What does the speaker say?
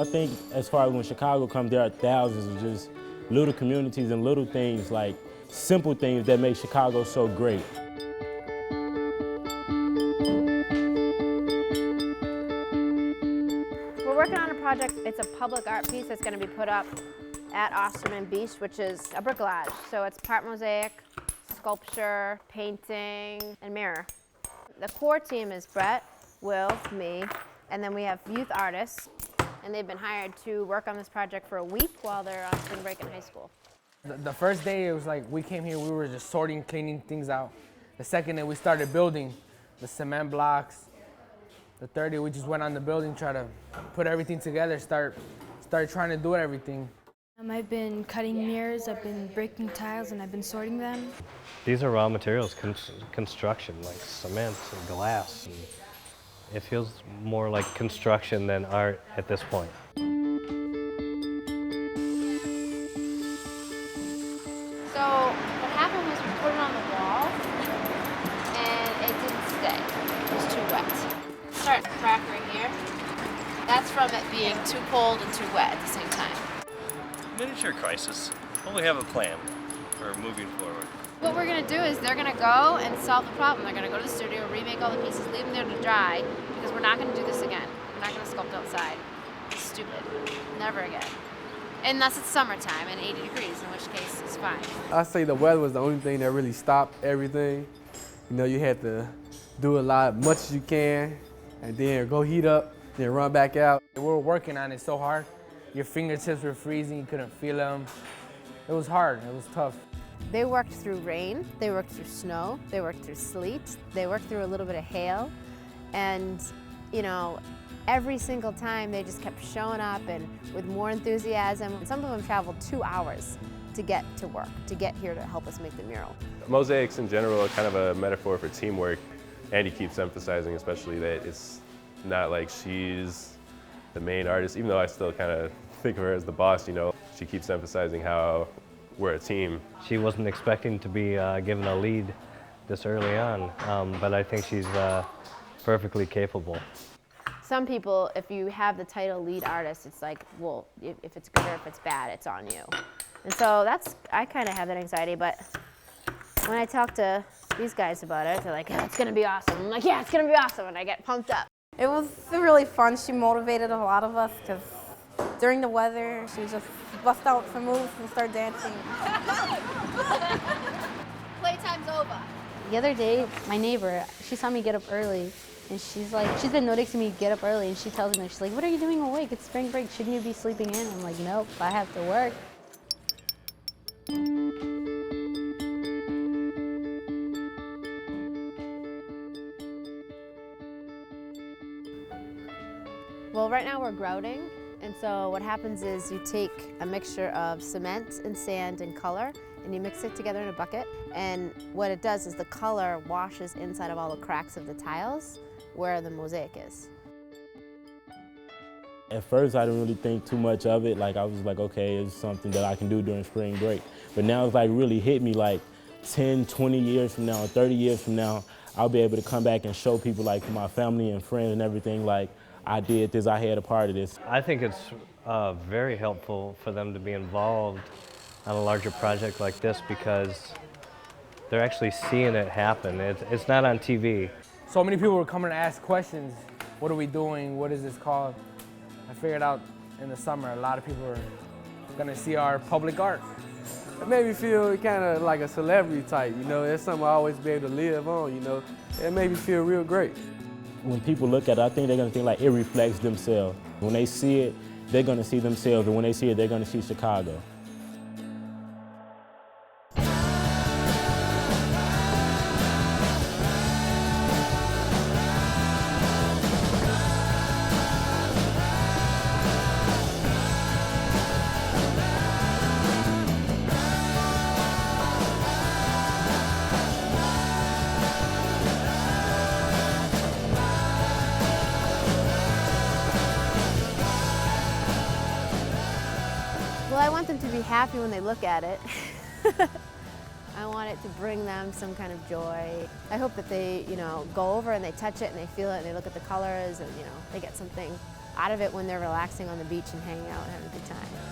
I think as far as when Chicago comes, there are thousands of just little communities and little things, like simple things that make Chicago so great. We're working on a project. It's a public art piece that's going to be put up at Osterman Beach, which is a bricolage. So it's part mosaic, sculpture, painting, and mirror. The core team is Brett, Will, me, and then we have youth artists, and they've been hired to work on this project for a week while they're on spring break in high school. The first day, it was like we came here, we were just sorting, cleaning things out. The second day, we started building the cement blocks. The third day, we just went on the building, try to put everything together, start trying to do everything. I've been cutting mirrors, I've been breaking tiles, and I've been sorting them. These are raw materials, construction, like cement and glass. And it feels more like construction than art at this point. So what happened was we put it on the wall, and it didn't stay. It was too wet. Starting to crack right here. That's from it being too cold and too wet at the same time. Miniature crisis. Well, we have a plan for moving forward. What we're gonna do is they're gonna go and solve the problem. They're gonna go to the studio, remake all the pieces, leave them there to dry, because we're not gonna do this again. We're not gonna sculpt outside. It's stupid. Never again. Unless it's summertime and 80 degrees, in which case it's fine. I say the weather was the only thing that really stopped everything. You know, you had to do a lot, much as you can, and then go heat up, then run back out. We were working on it so hard. Your fingertips were freezing, you couldn't feel them. It was hard, it was tough. They worked through rain, they worked through snow, they worked through sleet, they worked through a little bit of hail, and you know, every single time they just kept showing up and with more enthusiasm. Some of them traveled 2 hours to get to work, to get here to help us make the mural. Mosaics in general are kind of a metaphor for teamwork. Andy keeps emphasizing especially that it's not like she's the main artist, even though I still kind of think of her as the boss, you know. She keeps emphasizing how we're a team. She wasn't expecting to be given a lead this early on, but I think she's perfectly capable. Some people, if you have the title lead artist, it's like, well, if it's good or if it's bad, it's on you. And so I kind of have that anxiety, but when I talk to these guys about it, they're like, oh, it's gonna be awesome. I'm like, yeah, it's gonna be awesome, and I get pumped up. It was really fun. She motivated a lot of us because during the weather, she just bust out some moves and start dancing. Playtime's over. The other day, my neighbor, she saw me get up early, and she's been noticing me get up early, and she tells me, she's like, what are you doing awake? It's spring break, shouldn't you be sleeping in? I'm like, nope, I have to work. Well, right now we're grouting, and so what happens is you take a mixture of cement and sand and color, and you mix it together in a bucket, and what it does is the color washes inside of all the cracks of the tiles where the mosaic is. At first, I didn't really think too much of it. Like, I was like, okay, it's something that I can do during spring break. But now it's like really hit me, like 10, 20 years from now, 30 years from now, I'll be able to come back and show people, like my family and friends and everything, like, I did this, I had a part of this. I think it's very helpful for them to be involved on a larger project like this because they're actually seeing it happen. It's not on TV. So many people were coming to ask questions. What are we doing? What is this called? I figured out in the summer a lot of people are gonna see our public art. It made me feel kind of like a celebrity type, you know. It's something I always be able to live on, you know. It made me feel real great. When people look at it, I think they're gonna think like it reflects themselves. When they see it, they're gonna see themselves, and when they see it, they're gonna see Chicago. Well, I want them to be happy when they look at it. I want it to bring them some kind of joy. I hope that they, go over and they touch it and they feel it and they look at the colors and, they get something out of it when they're relaxing on the beach and hanging out and having a good time.